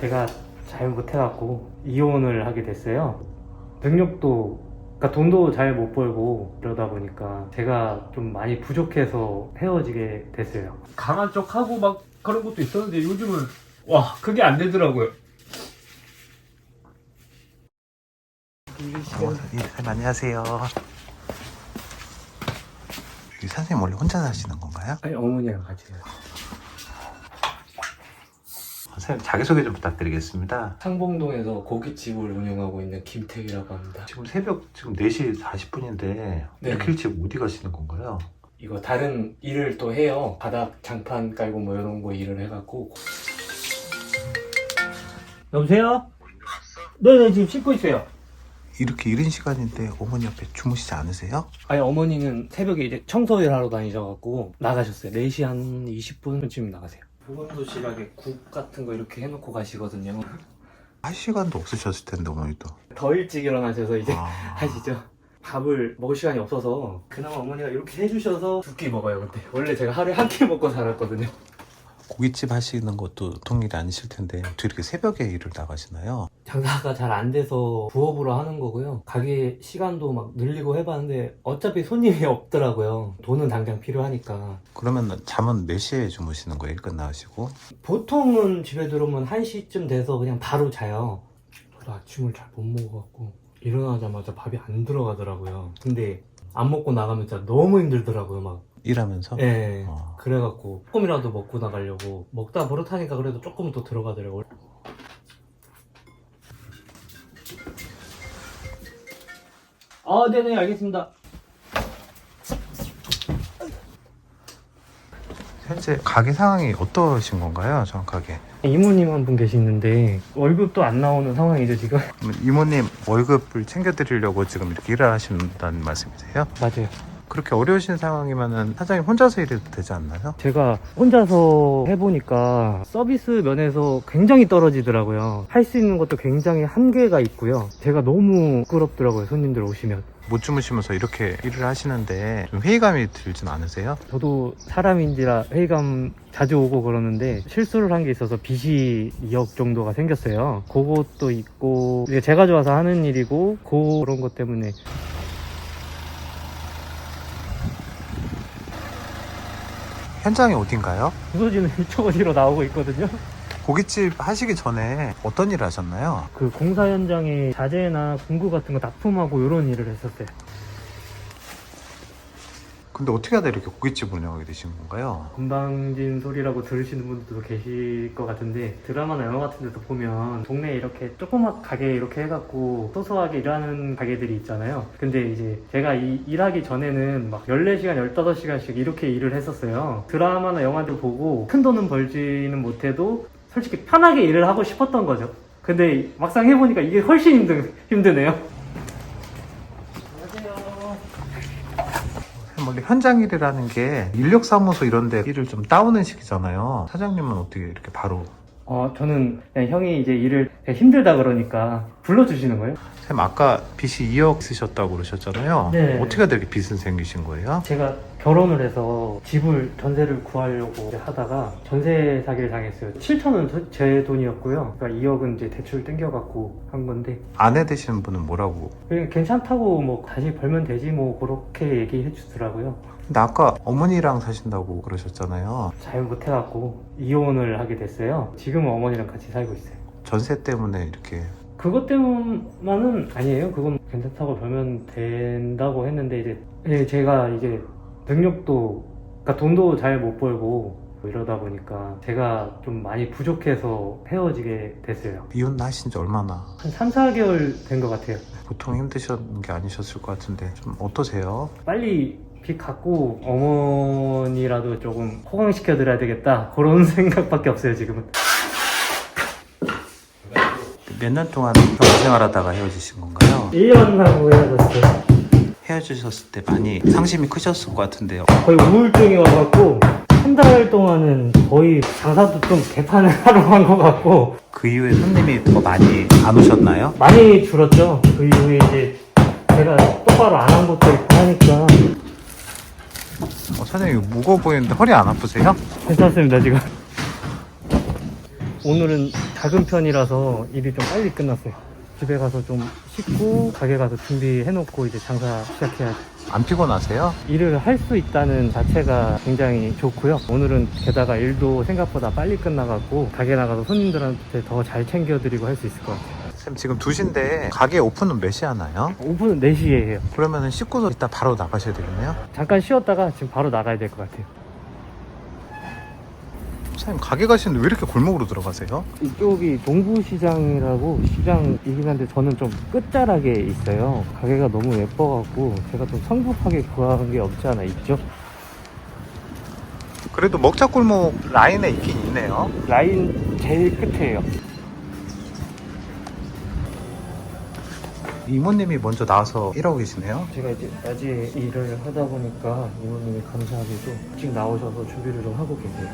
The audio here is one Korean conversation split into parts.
제가 잘 못해갖고 이혼을 하게 됐어요. 능력도, 그러니까 돈도 잘 못 벌고 이러다 보니까 제가 좀 많이 부족해서 헤어지게 됐어요. 강한 척하고 막 그런 것도 있었는데 요즘은 와 그게 안 되더라고요. 선생님 안녕하세요. 여기 선생님 원래 혼자 사시는 건가요? 아니, 어머니랑 같이 해요. 선생님 자기소개 좀 부탁드리겠습니다. 상봉동에서 고깃집을 운영하고 있는 김택이라고 합니다. 지금 새벽 4시 40분인데 네. 이렇게 일찍 어디 가시는 건가요? 이거 다른 일을 또 해요. 바닥 장판 깔고 뭐 이런 거 일을 해갖고. 여보세요? 네네, 지금 씻고 있어요. 이렇게 이른 시간인데 어머니 옆에 주무시지 않으세요? 아니, 어머니는 새벽에 이제 청소일 하러 다니셔갖고 나가셨어요. 4시 한 20분쯤 나가세요. 보건도시락에 국 같은 거 이렇게 해놓고 가시거든요. 할 시간도 없으셨을 텐데 어머니도. 더 일찍 일어나셔서 이제 아... 하시죠. 밥을 먹을 시간이 없어서 그나마 어머니가 이렇게 해주셔서 2끼 먹어요. 근데 원래 제가 하루에 1끼 먹고 살았거든요. 고깃집 하시는 것도 보통 일이 아니실 텐데 어떻게 이렇게 새벽에 일을 나가시나요? 장사가 잘 안 돼서 부업으로 하는 거고요. 가게 시간도 막 늘리고 해봤는데 어차피 손님이 없더라고요. 돈은 당장 필요하니까. 그러면 잠은 몇 시에 주무시는 거예요? 일 끝나시고? 보통은 집에 들어오면 1시쯤 돼서 그냥 바로 자요. 저도 아침을 잘 못 먹어갖고 일어나자마자 밥이 안 들어가더라고요. 근데 안 먹고 나가면 진짜 너무 힘들더라고요. 막. 일하면서? 예. 어. 그래갖고 조금이라도 먹고 나가려고 먹다 버릇하니까 그래도 조금 더 들어가더라고요. 네네, 알겠습니다. 현재 가게 상황이 어떠신 건가요? 정확하게. 이모님 한 분 계시는데 월급도 안 나오는 상황이죠 지금. 그러면 이모님 월급을 챙겨드리려고 지금 이렇게 일을 하신다는 말씀이세요? 맞아요. 그렇게 어려우신 상황이면은 사장님 혼자서 일해도 되지 않나요? 제가 혼자서 해보니까 서비스 면에서 굉장히 떨어지더라고요. 할 수 있는 것도 굉장히 한계가 있고요. 제가 너무 부끄럽더라고요, 손님들 오시면. 못 주무시면서 이렇게 일을 하시는데 좀 회의감이 들진 않으세요? 저도 사람인지라 회의감 자주 오고 그러는데 실수를 한 게 있어서 빚이 2억 정도가 생겼어요. 그것도 있고 이게 제가 좋아서 하는 일이고 그런 것 때문에. 현장이 어딘가요? 부서지는 일초거리로 나오고 있거든요. 고깃집 하시기 전에 어떤 일을 하셨나요? 그 공사 현장에 자재나 공구 같은 거 납품하고 이런 일을 했었어요. 근데 어떻게 하다 이렇게 고깃집 운영하게 되신 건가요? 건방진 소리라고 들으시는 분들도 계실 것 같은데 드라마나 영화 같은 데도 보면 동네에 이렇게 조그맣 가게 이렇게 해갖고 소소하게 일하는 가게들이 있잖아요. 근데 이제 제가 일하기 전에는 막 14시간, 15시간씩 이렇게 일을 했었어요. 드라마나 영화들 보고 큰 돈은 벌지는 못해도 솔직히 편하게 일을 하고 싶었던 거죠. 근데 막상 해보니까 이게 훨씬 힘드네요. 원래 현장 일이라는 게 인력사무소 이런 데 일을 좀 따오는 시기잖아요. 사장님은 어떻게 이렇게 바로? 저는 그냥 형이 이제 일을 힘들다 그러니까 불러주시는 거예요. 쌤 아까 빚이 2억 쓰셨다고 그러셨잖아요. 네. 어떻게 하다 이렇게 빚은 생기신 거예요? 제가 결혼을 해서 집을 전세를 구하려고 하다가 전세 사기를 당했어요. 7천은 제 돈이었고요. 그러니까 2억은 이제 대출 땡겨갖고 한 건데 아내 되시는 분은 뭐라고? 그냥 괜찮다고 뭐 다시 벌면 되지 뭐 그렇게 얘기해 주더라고요. 근데 아까 어머니랑 사신다고 그러셨잖아요. 잘 못해갖고 이혼을 하게 됐어요. 지금은 어머니랑 같이 살고 있어요. 전세 때문에 이렇게. 그것 때문만은 아니에요. 그건 괜찮다고 벌면 된다고 했는데 이제 제가 이제 능력도, 그러니까 돈도 잘 못 벌고 이러다 보니까 제가 좀 많이 부족해서 헤어지게 됐어요. 이혼하신 지 얼마나? 한 3, 4개월 된 것 같아요. 보통 힘드셨는 게 아니셨을 것 같은데 좀 어떠세요? 빨리 빚 갚고 어머니라도 조금 호강시켜 드려야 되겠다 그런 생각밖에 없어요 지금은. 몇 년 동안 결혼생활하다가 헤어지신 건가요? 1년 하고 헤어졌어요. 헤어지셨을 때 많이 상심이 크셨을 것 같은데요. 거의 우울증이 와갖고 한 달 동안은 거의 장사도 좀 개판을 하러 간 것 같고. 그 이후에 손님이 더 많이 안 오셨나요? 많이 줄었죠. 그 이후에 이제 제가 똑바로 안 한 것도 있고 하니까. 사장님 무거워 보이는데 허리 안 아프세요? 괜찮습니다 지금. 오늘은 작은 편이라서 일이 좀 빨리 끝났어요. 집에 가서 좀 씻고 가게 가서 준비해놓고 이제 장사 시작해야죠. 안 피곤하세요? 일을 할 수 있다는 자체가 굉장히 좋고요. 오늘은 게다가 일도 생각보다 빨리 끝나갖고 가게 나가서 손님들한테 더 잘 챙겨드리고 할 수 있을 것 같아요. 쌤 지금 2시인데 가게 오픈은 몇 시에 하나요? 오픈은 4시에 해요. 그러면은 씻고서 이따 바로 나가셔야 되겠네요? 잠깐 쉬었다가 지금 바로 나가야 될 것 같아요. 선생님 가게 가시는데 왜 이렇게 골목으로 들어가세요? 이쪽이 동부시장이라고 시장이긴 한데 저는 좀 끝자락에 있어요. 가게가 너무 예뻐갖고 제가 좀 성급하게 구한 게 없지 않아 있죠. 그래도 먹자골목 라인에 있긴 있네요. 라인 제일 끝이에요. 이모님이 먼저 나와서 일하고 계시네요. 제가 이제 낮에 일을 하다 보니까 이모님이 감사하게도 일찍 나오셔서 준비를 좀 하고 계세요.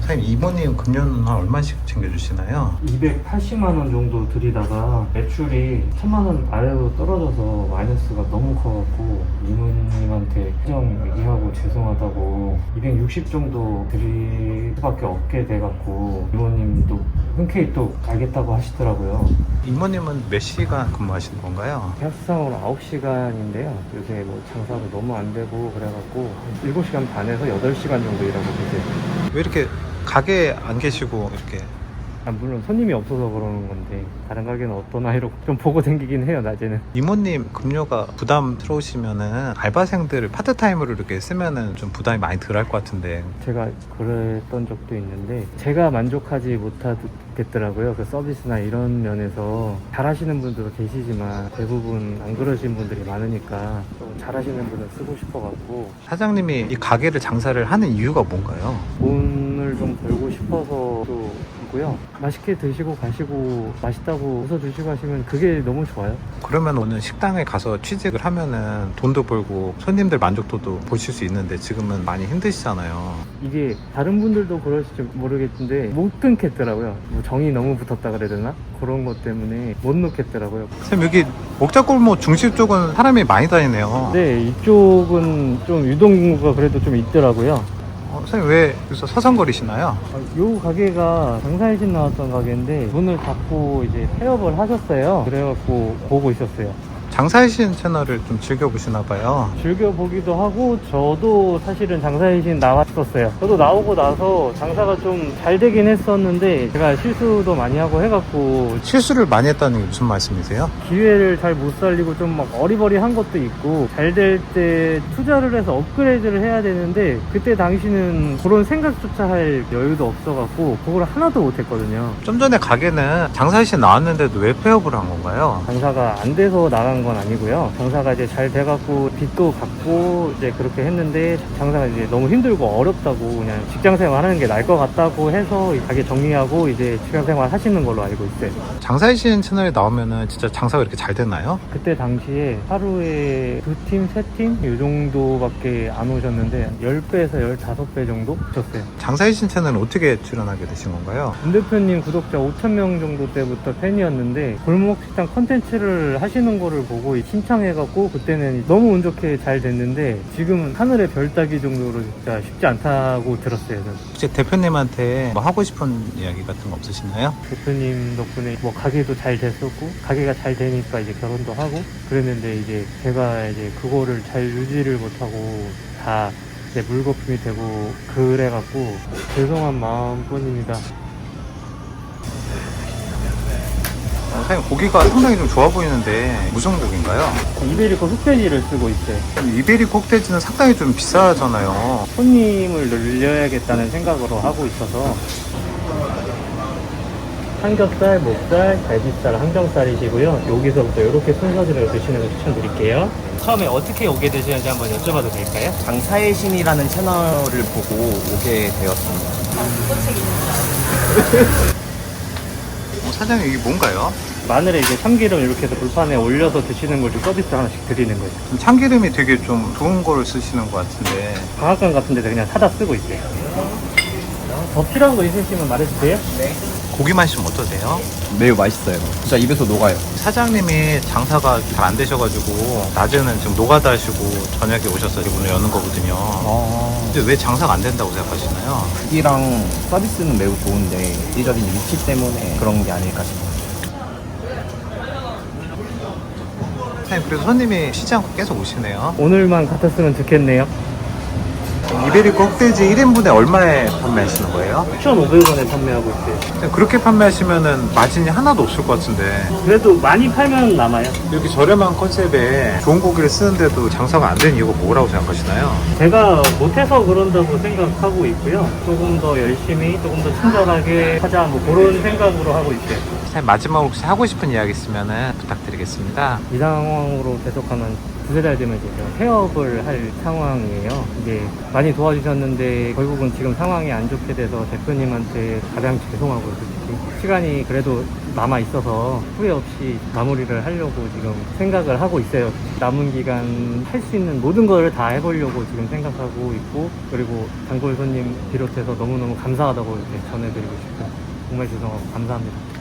선생님 이모님 금년은 한 얼마씩 챙겨주시나요? 280만 원 정도 들이다가 매출이 1000만 원 아래로 떨어져서 마이너스가 너무 커갖고 이모님한테 사정 얘기하고 죄송하다고 260 정도 드릴 수밖에 없게 돼갖고 이모님도 흔쾌히 또 가겠다고 하시더라고요. 이모님은 몇 시간 근무하시는 건가요? 계약수상으로 9시간인데요. 요새 뭐 장사가 너무 안 되고 그래갖고 7시간 반에서 8시간 정도 일하고 계세요. 왜 이렇게 가게에 안 계시고 이렇게 물론 손님이 없어서 그러는 건데 다른 가게는 어떠나 이러고 좀 보고 다니긴 해요. 낮에는. 이모님 급료가 부담스러우시면은 알바생들을 파트타임으로 이렇게 쓰면은 좀 부담이 많이 덜 할 것 같은데 제가 그랬던 적도 있는데 제가 만족하지 못하겠더라고요. 그 서비스나 이런 면에서 잘하시는 분들도 계시지만 대부분 안 그러신 분들이 많으니까 좀 잘하시는 분을 쓰고 싶어갖고 사장님이 이 가게를 장사를 하는 이유가 뭔가요? 돈을 좀 벌고 싶어서도 있고요. 맛있게 드시고 가시고 맛있다고 웃어주시고 하시면 그게 너무 좋아요. 그러면 오늘 식당에 가서 취직을 하면은 돈도 벌고 손님들 만족도도 보실 수 있는데 지금은 많이 힘드시잖아요. 이게 다른 분들도 그럴지 모르겠는데 못 끊겠더라고요. 뭐 정이 너무 붙었다 그래야 되나? 그런 것 때문에 못 놓겠더라고요. 쌤 여기 먹자골목 중심 쪽은 사람이 많이 다니네요. 네, 이쪽은 좀 유동인구가 그래도 좀 있더라고요. 선생님 왜 여기서 서성거리시나요? 요 가게가 장사일신 나왔던 가게인데 문을 닫고 이제 폐업을 하셨어요. 그래갖고 보고 있었어요. 장사이신 채널을 좀 즐겨보시나 봐요. 즐겨보기도 하고 저도 사실은 장사일신 나왔었어요. 저도 나오고 나서 장사가 좀 잘 되긴 했었는데 제가 실수도 많이 하고 해갖고 실수를 많이 했다는 게 무슨 말씀이세요? 기회를 잘 못 살리고 좀 막 어리버리한 것도 있고 잘 될 때 투자를 해서 업그레이드를 해야 되는데 그때 당시는 그런 생각조차 할 여유도 없어갖고 그걸 하나도 못했거든요. 좀 전에 가게는 장사이신 나왔는데도 왜 폐업을 한 건가요? 장사가 안 돼서 나간 건 아니고요. 장사가 이제 잘 돼갖고 빚도 갚고 이제 그렇게 했는데 장사가 이제 너무 힘들고 어렵다고 그냥 직장생활 하는 게 나을 것 같다고 해서 이 가게 정리하고 이제 직장생활 하시는 걸로 알고 있어요. 장사이신 채널에 나오면은 진짜 장사가 이렇게 잘 되나요? 그때 당시에 하루에 2팀, 3팀 이 정도밖에 안 오셨는데 10배에서 15배 정도 오셨어요. 장사이신 채널은 어떻게 출연하게 되신 건가요? 문 대표님 구독자 5,000명 정도 때부터 팬이었는데 골목식당 컨텐츠를 하시는 거를 보고 신청해갖고 그때는 너무 운 좋게 잘 됐는데 지금은 하늘의 별 따기 정도로 진짜 쉽지 않다고 들었어요. 저는. 혹시 대표님한테 뭐 하고 싶은 이야기 같은 거 없으시나요? 대표님 덕분에 뭐 가게도 잘 됐었고 가게가 잘 되니까 이제 결혼도 하고 그랬는데 이제 제가 이제 그거를 잘 유지를 못하고 다 내 물거품이 되고 그래갖고 죄송한 마음뿐입니다. 선생님 고기가 상당히 좀 좋아 보이는데 무슨 고기인가요? 이베리코 흑돼지를 쓰고 있어요. 이베리코 흑돼지는 상당히 좀 비싸잖아요. 손님을 늘려야겠다는 생각으로 하고 있어서 삼겹살, 목살, 갈비살, 항정살이시고요. 여기서부터 이렇게 순서대로 드시는 걸 추천드릴게요. 처음에 어떻게 오게 되시는지 한번 여쭤봐도 될까요? 장사의 신이라는 채널을 보고 오게 되었습니다. 사장님 이게 뭔가요? 마늘에 이제 참기름 이렇게 해서 불판에 올려서 드시는 걸 좀 서비스 하나씩 드리는 거예요. 참기름이 되게 좀 좋은 걸 쓰시는 것 같은데 방앗간 같은 데서 그냥 사다 쓰고 있어요. 더 필요한 거 있으시면 말해주세요. 네. 고기 맛이 좀 어떠세요? 매우 맛있어요. 진짜 입에서 녹아요. 사장님이 장사가 잘 안 되셔가지고 낮에는 좀 노가다 하시고 저녁에 오셔서 문을 여는 거거든요. 근데 왜 장사가 안 된다고 생각하시나요? 크기랑 서비스는 매우 좋은데 이리저리 위치 때문에 그런 게 아닐까 싶어요. 사장님 그래도 손님이 쉬지 않고 계속 오시네요. 오늘만 같았으면 좋겠네요. 이베리코 흑돼지 1인분에 얼마에 판매하시는 거예요? 1,500원에 판매하고 있어요. 그렇게 판매하시면은 마진이 하나도 없을 것 같은데 그래도 많이 팔면 남아요. 이렇게 저렴한 컨셉에 좋은 고기를 쓰는데도 장사가 안 되는 이유가 뭐라고 생각하시나요? 제가 못해서 그런다고 생각하고 있고요. 조금 더 열심히, 조금 더 친절하게 하자, 뭐 그런 생각으로 하고 있어요. 사장님 마지막으로 혹시 하고 싶은 이야기 있으면 부탁드리겠습니다. 이 상황으로 계속하면 두세 달 되면 이제 제가 폐업을 할 상황이에요. 이제 많이 도와주셨는데 결국은 지금 상황이 안 좋게 돼서 대표님한테 가장 죄송하고요, 솔직히. 시간이 그래도 남아 있어서 후회 없이 마무리를 하려고 지금 생각을 하고 있어요. 남은 기간 할 수 있는 모든 걸 다 해보려고 지금 생각하고 있고, 그리고 단골 손님 비롯해서 너무너무 감사하다고 이렇게 전해드리고 싶어요. 정말 죄송하고 감사합니다.